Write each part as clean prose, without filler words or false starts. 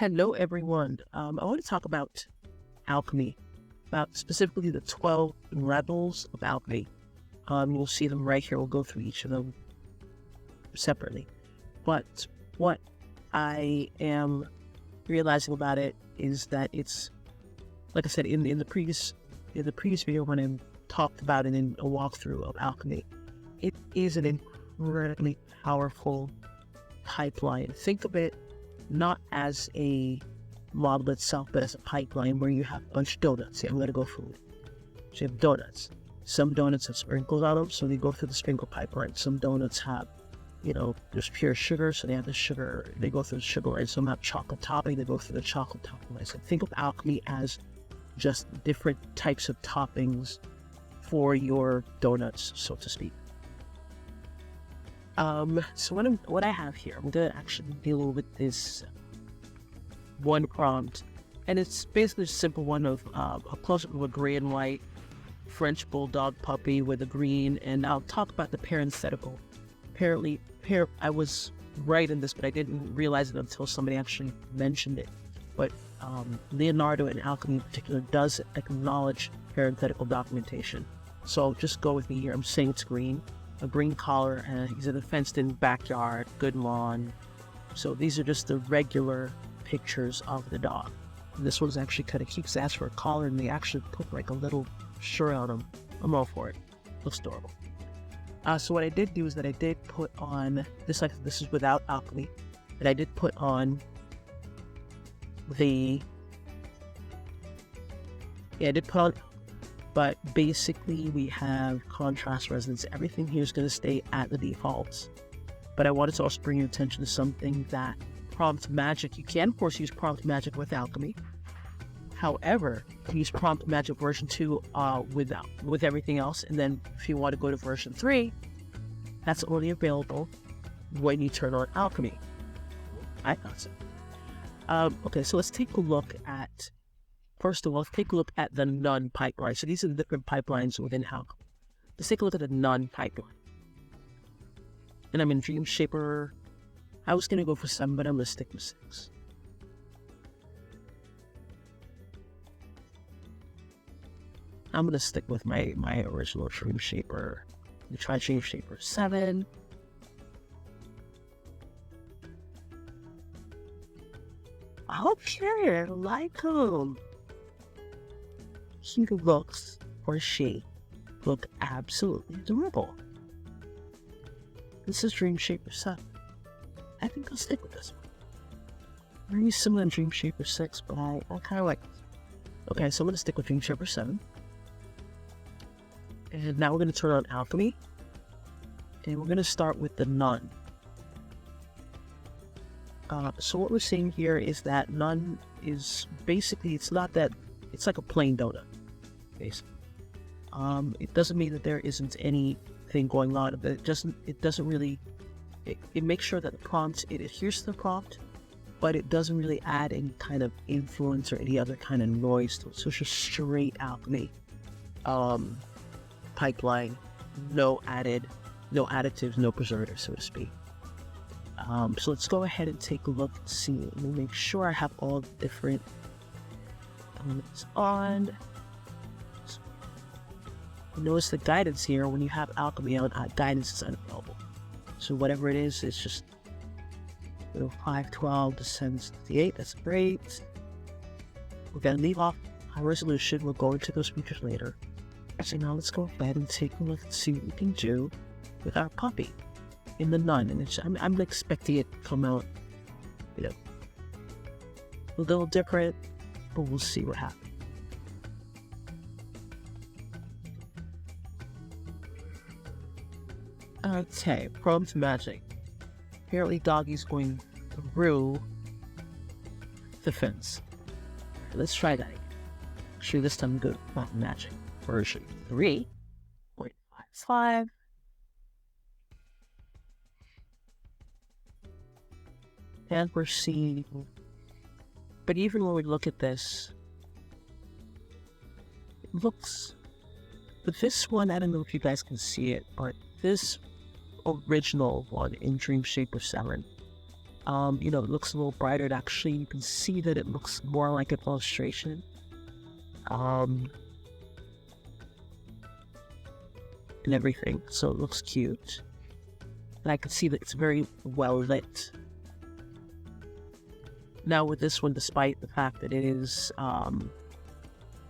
Hello, everyone. I want to talk about alchemy, about specifically the 12 levels of alchemy. You'll see them right here. We'll go through each of them separately. But what I am realizing about it is that it's, like I said in the previous video when I talked about it in a walkthrough of alchemy, it is an incredibly powerful pipeline. Think of it not as a model itself, but as a pipeline where you have a bunch of donuts. See, I'm going to go food. So you have donuts. Some donuts have sprinkles on them, so they go through the sprinkle pipeline. Some donuts have, there's pure sugar, so they have the sugar. They go through the sugar line. Some have chocolate topping. They go through the chocolate topping line. So think of alchemy as just different types of toppings for your donuts, so to speak. So what I have here, I'm going to actually deal with this one prompt, and it's basically a simple one of a close-up of a gray and white French bulldog puppy with a green, and I'll talk about the parenthetical. Apparently, I was right in this, but I didn't realize it until somebody actually mentioned it. But Leonardo in Alchemy in particular does acknowledge parenthetical documentation. So just go with me here. I'm saying it's green. A green collar, and he's in a fenced-in backyard, good lawn. So these are just the regular pictures of the dog. And this one's actually kind of keeps asked for a collar, and they actually put like a little shirt on him. I'm all for it. Looks adorable. So what I did do is that I did put on this, like this is without alchemy, and I did put on but basically we have contrast resonance. Everything here is going to stay at the defaults. But I wanted to also bring your attention to something that prompt magic. You can, of course, use prompt magic with alchemy. However, use prompt magic version 2 with everything else. And then if you want to go to version 3, that's only available when you turn on alchemy. I thought so. Okay, so let's take a look at, first of all, let's take a look at the none pipeline. So these are the different pipelines within alchemy. Let's take a look at the none pipeline. And I'm in Dreamscape. I was going to go for 7, but I'm going to stick with 6. I'm going to stick with my original Dreamscape. Let me try Dreamscape 7. Okay, I like him. He looks, or she, look absolutely adorable. This is Dreamscape 7. I think I'll stick with this one. Very similar to Dreamscape 6, but I kind of like this. Okay, so I'm going to stick with Dreamscape 7. And now we're going to turn on Alchemy. And we're going to start with the None. So what we're seeing here is that None is basically, it's not that, it's like a plain donut, basically. It doesn't mean that there isn't anything going on, but it doesn't really, it makes sure that the prompt, it adheres to the prompt, but it doesn't really add any kind of influence or any other kind of noise to it. So it's just straight alchemy pipeline, no additives, no preservatives, so to speak. So let's go ahead and take a look and see. Let me make sure I have all the different elements on. Notice the guidance here. When you have alchemy on, guidance is unavailable. So whatever it is, it's just 512 to 768. That's great. We're gonna leave off high resolution. We'll go into those features later. So now let's go ahead and take a look and see what we can do with our puppy in the None. And I'm expecting it to come out, a little different, but we'll see what happens. Okay, prompt magic. Apparently Doggy's going through the fence. Let's try that again. Actually, this time good. Prompt magic version 3.55. And we're seeing, but even when we look at this, it looks, but this one, I don't know if you guys can see it, but this original one in Dreamscape 7 You know, it looks a little brighter. Actually, you can see that it looks more like an illustration. And everything, so it looks cute. And I can see that it's very well lit. Now with this one, despite the fact that it is a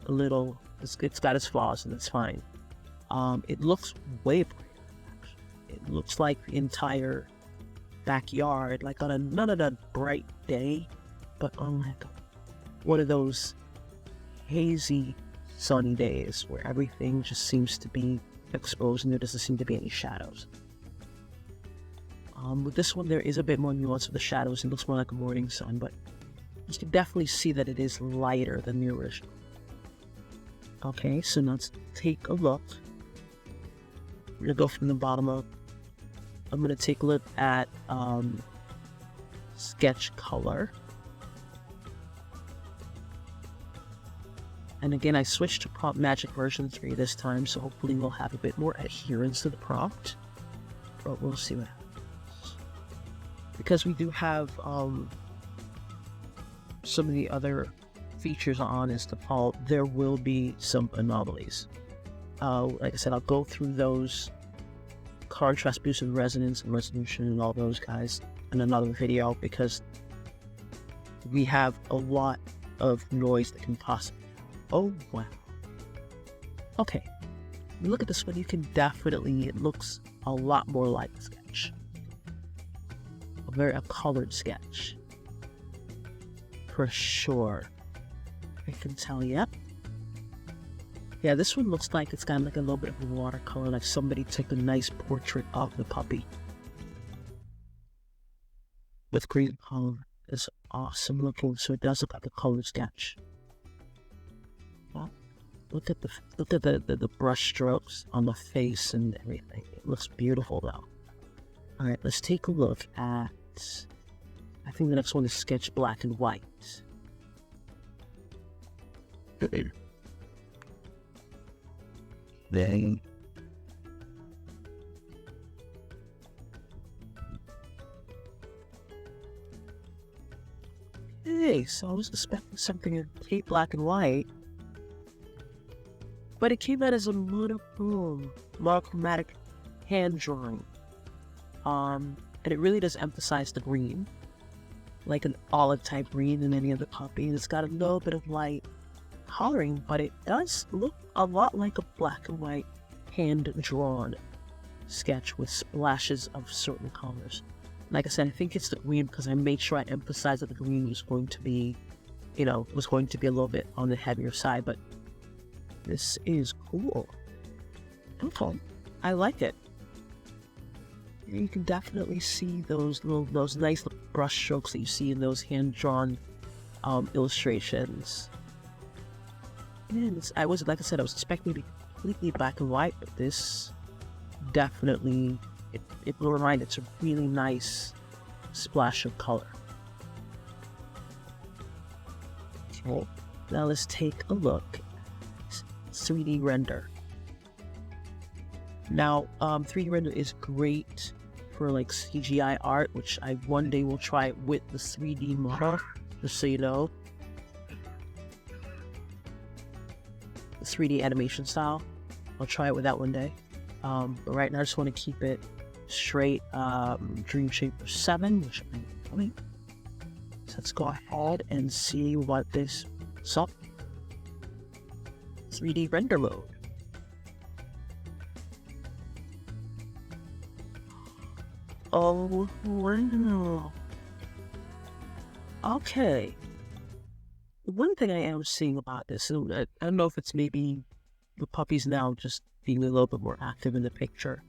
little, it's got its flaws and it's fine. It looks way brighter, actually. It looks like the entire backyard, like on not on a bright day, but on like one of those hazy, sunny days where everything just seems to be exposed and there doesn't seem to be any shadows. With this one, there is a bit more nuance of the shadows. It looks more like a morning sun, but you can definitely see that it is lighter than the original. Okay, so now let's take a look. We're gonna go from the bottom up. I'm gonna take a look at sketch color. And again, I switched to Prompt Magic version 3 this time, so hopefully we'll have a bit more adherence to the prompt. But we'll see what happens. Because we do have some of the other features on as default, there will be some anomalies. Like I said, I'll go through those contrast, boost, and resonance and resolution and all those guys in another video, because we have a lot of noise that can possibly. Oh wow. Okay, look at this one. You can definitely, it looks a lot more like a sketch. A colored sketch. For sure. I can tell, yep. Yeah, this one looks like it's got like a little bit of watercolor, like somebody took a nice portrait of the puppy. With green color. It's awesome looking, so it does look like a colored sketch. Well, look at the brush strokes on the face and everything. It looks beautiful though. Alright, let's take a look at, I think the next one is sketch black and white. Then hey, so I was expecting something in complete black and white, but it came out as a monochrome, monochromatic hand drawing. And it really does emphasize the green, like an olive type green in any other puppy. And it's got a little bit of light coloring, but it does look a lot like a black and white hand-drawn sketch with splashes of certain colors. Like I said, I think it's the green because I made sure I emphasized that the green was going to be, you know, was going to be a little bit on the heavier side, but this is cool. Okay, I like it. You can definitely see those nice little brush strokes that you see in those hand-drawn illustrations. And I was expecting to be completely black and white, but this definitely, it will remind, it's a really nice splash of color. Okay, now let's take a look at 3D render. Now, 3D render is great for like CGI art, which I one day will try it with the 3D model, just so you know. The 3D animation style. I'll try it with that one day. But right now I just want to keep it straight Dreamscape 7, which I'm doing. So let's go ahead and see what this up. 3D render mode. Oh, wow. Okay. One thing I am seeing about this, and I don't know if it's maybe the puppies now just being a little bit more active in the picture.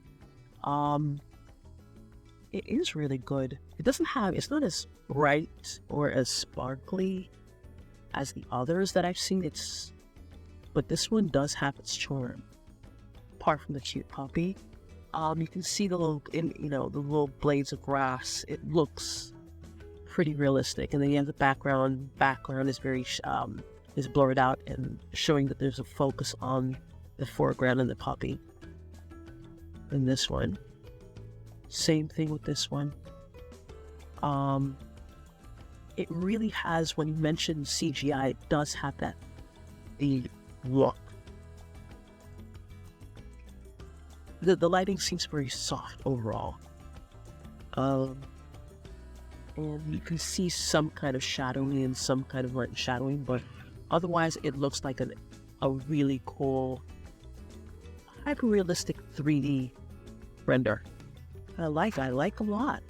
It is really good. It's not as bright or as sparkly as the others that I've seen. But this one does have its charm. Apart from the cute puppy, you can see the little blades of grass. It looks pretty realistic, and then you have the background. Background is very is blurred out and showing that there's a focus on the foreground and the puppy. In this one, same thing with this one. It really has, when you mention CGI, it does have that the look. The lighting seems very soft overall. And you can see some kind of shadowing and some kind of light shadowing, but otherwise it looks like a really cool, hyper-realistic 3D render. I like a lot.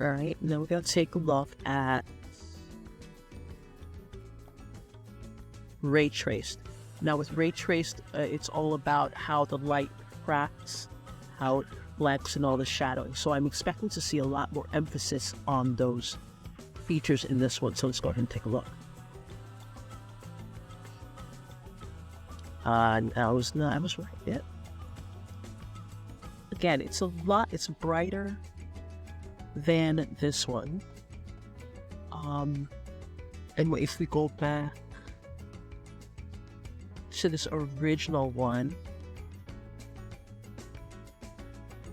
Alright, now we're going to take a look at ray traced. Now with ray traced, it's all about how the light refracts, how it reflects, and all the shadowing. So I'm expecting to see a lot more emphasis on those features in this one. So let's go ahead and take a look. I was right. Yeah. Again, it's brighter than this one. And if we go back to this original one,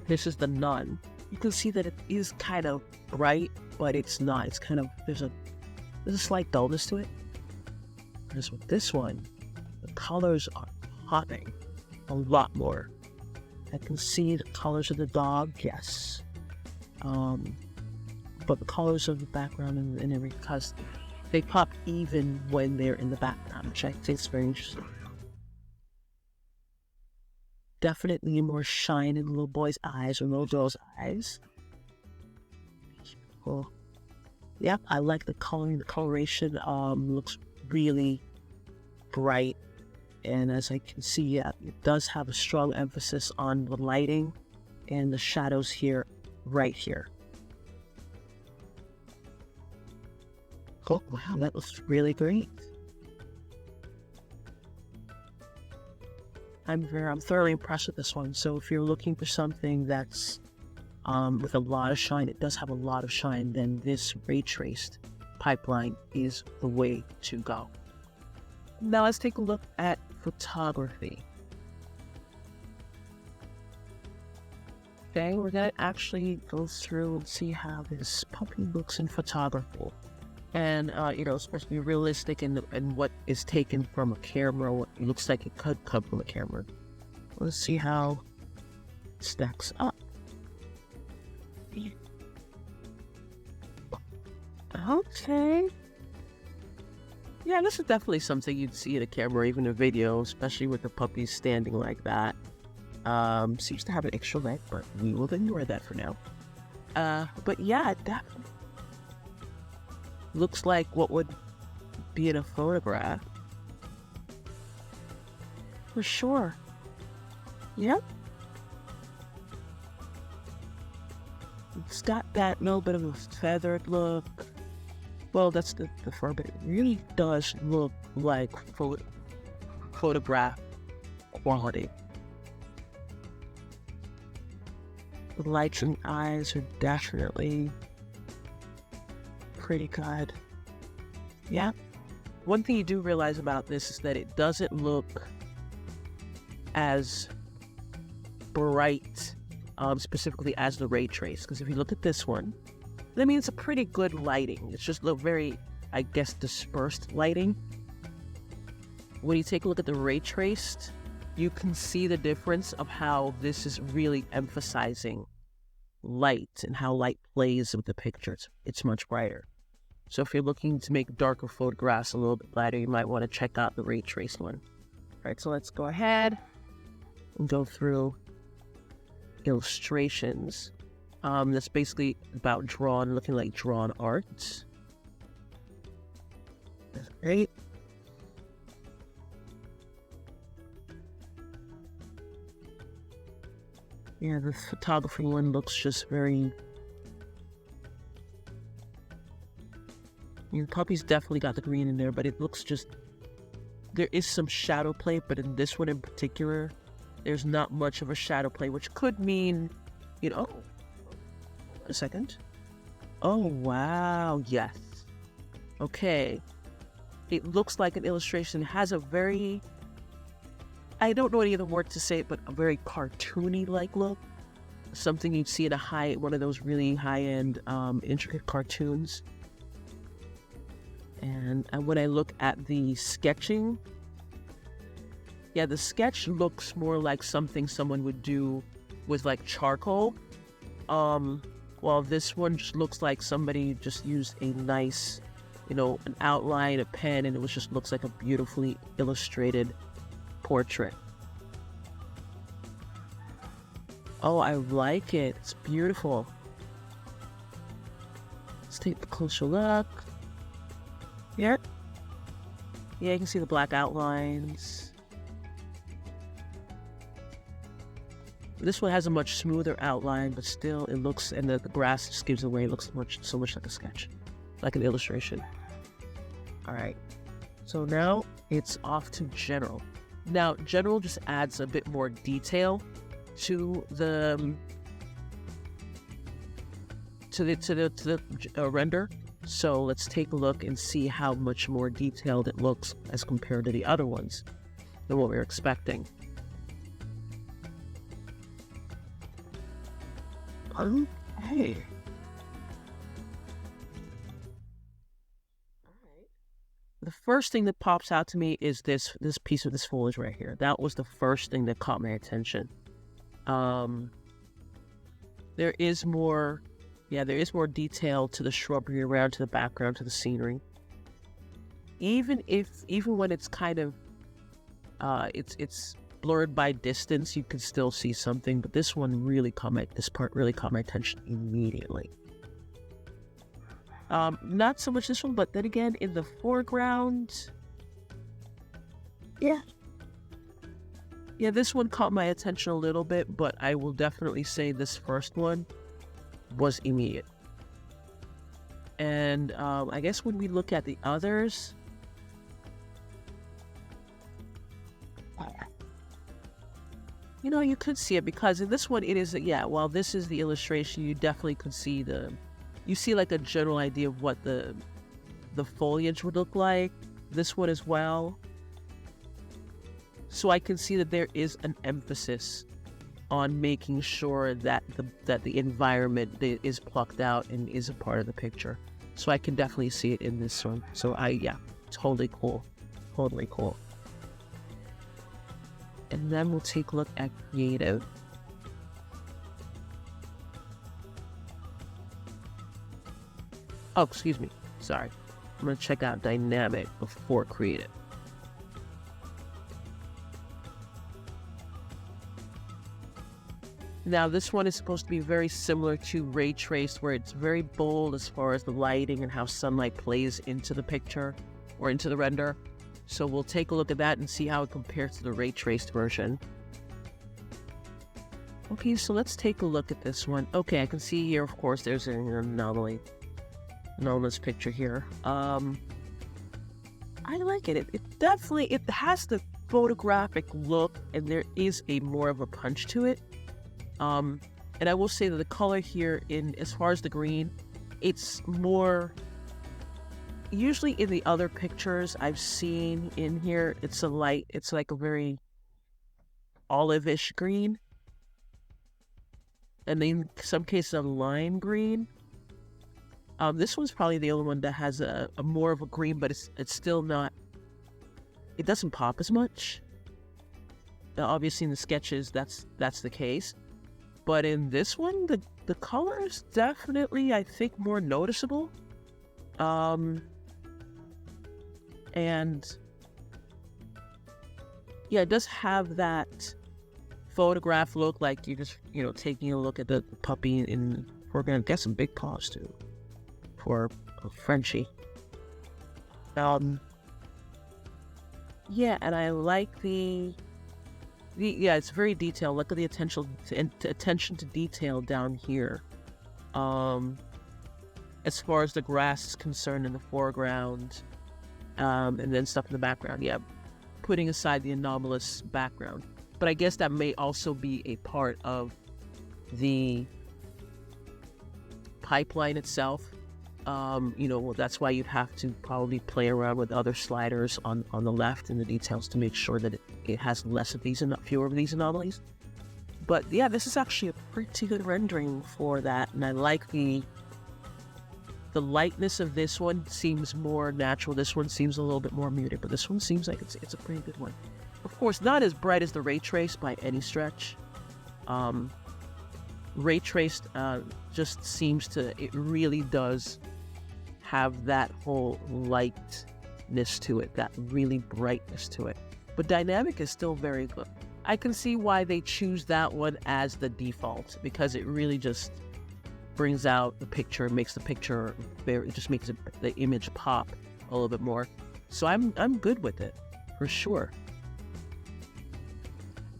this is the Nun. You can see that it is kind of bright, but it's not. It's kind of, there's a slight dullness to it. Whereas with this one, the colors are popping a lot more. I can see the colors of the dog, yes. But the colors of the background and everything, because they pop even when they're in the background, which I think is very interesting. Definitely more shine in the little boy's eyes or little girl's eyes. Cool. Yep, I like the coloring. The coloration looks really bright. And as I can see, yeah, it does have a strong emphasis on the lighting and the shadows here, right here. Oh, wow, that looks really great. I'm thoroughly impressed with this one. So if you're looking for something that's with a lot of shine, it does have a lot of shine, then this ray traced pipeline is the way to go. Now let's take a look at photography. Okay, we're gonna actually go through and see how this puppy looks in photography. And, especially realistic in what is taken from a camera, what looks like it could come from a camera. Let's see how it stacks up. Okay. Yeah, this is definitely something you'd see in a camera, even a video, especially with the puppies standing like that. Seems to have an extra leg, but we will ignore that for now. But yeah, definitely looks like what would be in a photograph. For sure. Yep. It's got that little bit of a feathered look. Well, that's the fur, but it really does look like photograph quality. The lights and eyes are definitely pretty good. Yeah. One thing you do realize about this is that it doesn't look as bright, specifically as the ray trace. Because if you look at this one, I mean, it's a pretty good lighting. It's just a very, I guess, dispersed lighting. When you take a look at the ray traced, you can see the difference of how this is really emphasizing light and how light plays with the pictures. It's much brighter. So if you're looking to make darker photographs a little bit lighter, you might want to check out the ray traced one. All right, so let's go ahead and go through illustrations. That's basically about looking like drawn art. That's great. Yeah, the photography one looks just very... The puppy's definitely got the green in there, but it looks just... There is some shadow play, but in this one in particular, there's not much of a shadow play, which could mean, a second. Oh, wow, yes. Okay. It looks like an illustration. It has a very... I don't know any other word to say it, but a very cartoony-like look. something you'd see in one of those really high-end, intricate cartoons. And when I look at the sketching, yeah, the sketch looks more like something someone would do with like charcoal. While this one just looks like somebody just used a nice, an outline, a pen, and it just looks like a beautifully illustrated portrait. Oh, I like it. It's beautiful. Let's take a closer look. Yeah. Yeah, you can see the black outlines. This one has a much smoother outline, but still it looks, and the grass just gives away, it looks so much like a sketch, like an illustration. All right. So now it's off to general. Now, general just adds a bit more detail to the render. So let's take a look and see how much more detailed it looks as compared to the other ones than what we were expecting. Hey. The first thing that pops out to me is this piece of this foliage right here. That was the first thing that caught my attention. There is more detail to the shrubbery around, to the background, to the scenery. Even when it's kind of it's blurred by distance, you can still see something. But this part really caught my attention immediately. Not so much this one, but then again, in the foreground, yeah, this one caught my attention a little bit, but I will definitely say this first one was immediate. And I guess when we look at the others, you could see it, because in this one it is, while this is the illustration, you definitely could see you see like a general idea of what the foliage would look like. This one as well. So I can see that there is an emphasis on making sure that the environment is plucked out and is a part of the picture. So I can definitely see it in this one. So totally cool. Totally cool. And then we'll take a look at creative. Oh, excuse me. Sorry. I'm going to check out dynamic before creative. Now, this one is supposed to be very similar to ray trace, where it's very bold as far as the lighting and how sunlight plays into the picture or into the render. So we'll take a look at that and see how it compares to the ray traced version. Okay, so let's take a look at this one. Okay, I can see here, of course, there's an anomalous picture here. I like it. It has the photographic look, and there is more of a punch to it. And I will say that the color here, as far as the green, it's more. Usually in the other pictures I've seen in here, it's like a very olive-ish green, and in some cases a lime green. This one's probably the only one that has a more of a green, but it's still not. It doesn't pop as much. Obviously in the sketches that's the case, but in this one the color is definitely, I think, more noticeable. And yeah, it does have that photograph look, like you're just, taking a look at the puppy, and we're gonna get some big paws too for a Frenchie. Yeah, and I like it's very detailed. Look at the attention to detail down here. As far as the grass is concerned in the foreground, and then stuff in the background. Yeah, putting aside the anomalous background. But I guess that may also be a part of the pipeline itself. That's why you'd have to probably play around with other sliders on the left in the details to make sure that it has fewer of these anomalies. But yeah, this is actually a pretty good rendering for that. And I like the lightness of this one seems more natural. This one seems a little bit more muted, but this one seems like it's a pretty good one. Of course, not as bright as the ray trace by any stretch. Ray traced just seems to, it really does have that whole lightness to it, that really brightness to it. But dynamic is still very good. I can see why they choose that one as the default, because it really just brings out the picture, makes the picture it just makes the image pop a little bit more. So I'm good with it, for sure.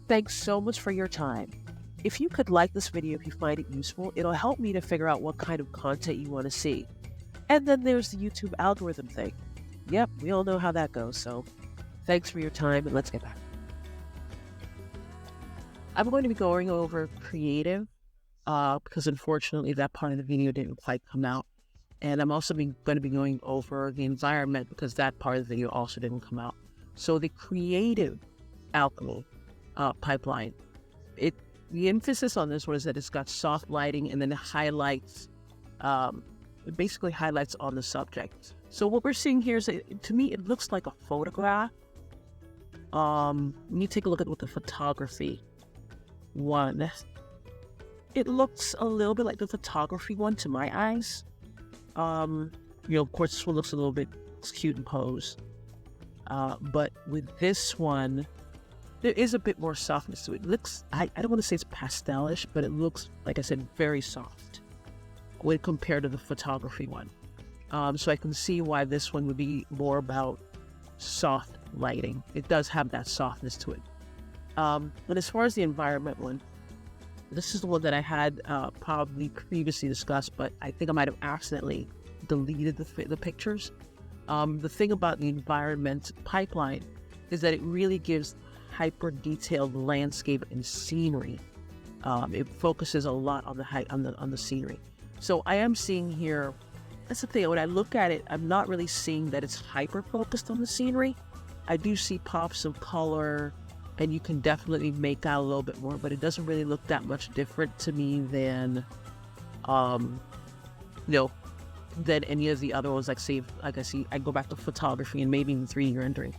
Thanks so much for your time. If you could like this video if you find it useful, it'll help me to figure out what kind of content you want to see. And then there's the YouTube algorithm thing. Yep, we all know how that goes, so thanks for your time, and let's get back. I'm going to be going over creative, because unfortunately that part of the video didn't quite come out. And I'm also going to be going over the environment, because that part of the video also didn't come out. So the creative Alchemy pipeline, the emphasis on this one is that it's got soft lighting and then it highlights, it basically highlights on the subject. So what we're seeing here is, to me, it looks like a photograph. When you take a look at what the photography one, it looks a little bit like the photography one to my eyes. Of course, this one looks a little bit cute and posed. But with this one, there is a bit more softness to it. It looks, I don't want to say it's pastelish, but it looks, like I said, very soft when compared to the photography one. So I can see why this one would be more about soft lighting. It does have that softness to it. And as far as the environment one, this is the one that I had probably previously discussed, but I think I might have accidentally deleted the pictures. The thing about the environment pipeline is that it really gives hyper detailed landscape and scenery. It focuses a lot on the scenery. So I am seeing here, that's the thing, when I look at it, I'm not really seeing that it's hyper focused on the scenery. I do see pops of color, and you can definitely make out a little bit more, but it doesn't really look that much different to me than than any of the other ones. I go back to photography and maybe even 3D rendering.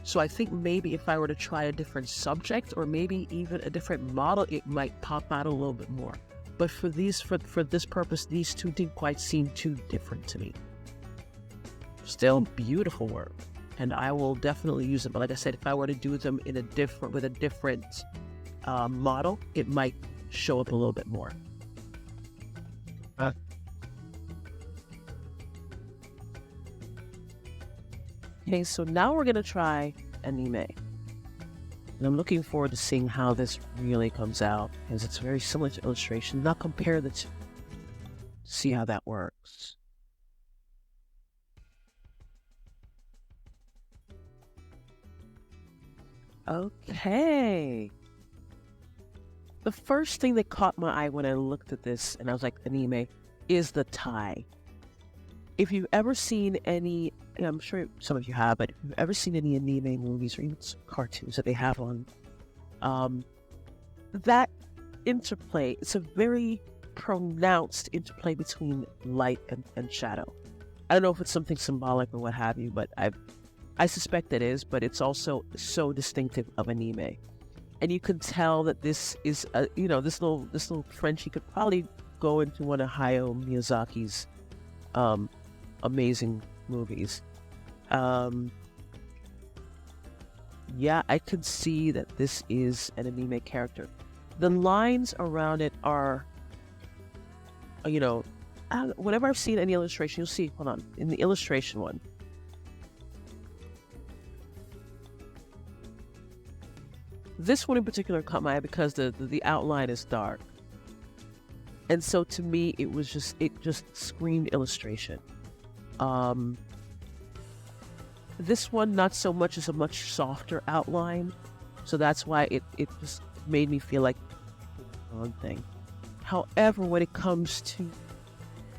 So I think maybe if I were to try a different subject or maybe even a different model, it might pop out a little bit more. But for this purpose, these two didn't quite seem too different to me. Still beautiful work, and I will definitely use them. But like I said, if I were to do them with a different model, it might show up a little bit more. Okay, so now we're gonna try anime. And I'm looking forward to seeing how this really comes out, because it's very similar to illustration. Now compare the two. See how that works. Okay. The first thing that caught my eye when I looked at this, and I was like, anime, is the tie. If you've ever seen any, and I'm sure some of you have, but if you've ever seen any anime movies or even some cartoons that they have on, that interplay, it's a very pronounced interplay between light and shadow. I don't know if it's something symbolic or what have you, but I suspect it is, but it's also so distinctive of anime. And you can tell that this is, this little Frenchie could probably go into one of Hayao Miyazaki's amazing movies. Yeah, I could see that this is an anime character. The lines around it are, whenever I've seen any illustration, you'll see, hold on, in the illustration one, this one in particular caught my eye because the outline is dark. And so to me, it just screamed illustration. This one, not so much, is a much softer outline. So that's why it just made me feel like one thing. However, when it comes to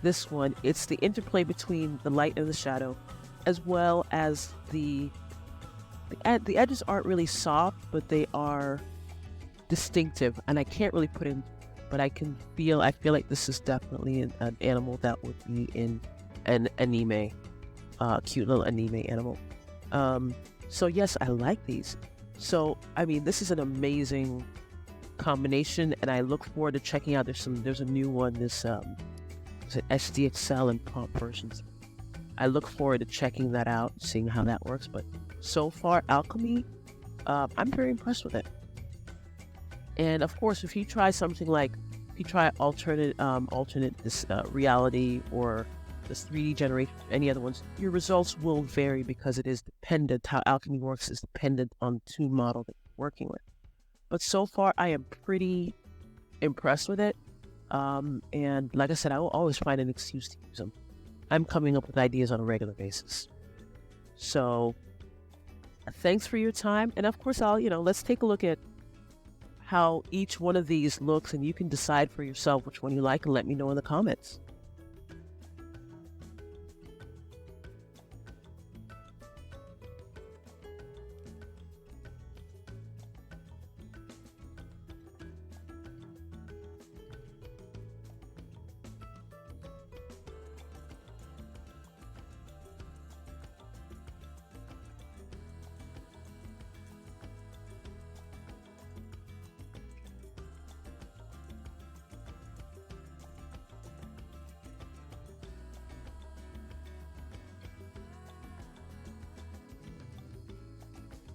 this one, it's the interplay between the light and the shadow, as well as the edges aren't really soft, but they are distinctive, and I can't really put in, but I feel like this is definitely an animal that would be in an anime, cute little anime animal. So yes, I like these. So I mean, this is an amazing combination, and I look forward to checking out. There's a new one. This is it SDXL and prompt versions. I look forward to checking that out, seeing how that works. But so far, Alchemy, I'm very impressed with it. And of course, if you try something like, if you try alternate this reality or this 3D generation, any other ones, your results will vary because it is dependent. How Alchemy works is dependent on the tool model that you're working with. But so far, I am pretty impressed with it. And like I said, I will always find an excuse to use them. I'm coming up with ideas on a regular basis. So thanks for your time. And of course, let's take a look at how each one of these looks, and you can decide for yourself which one you like and let me know in the comments.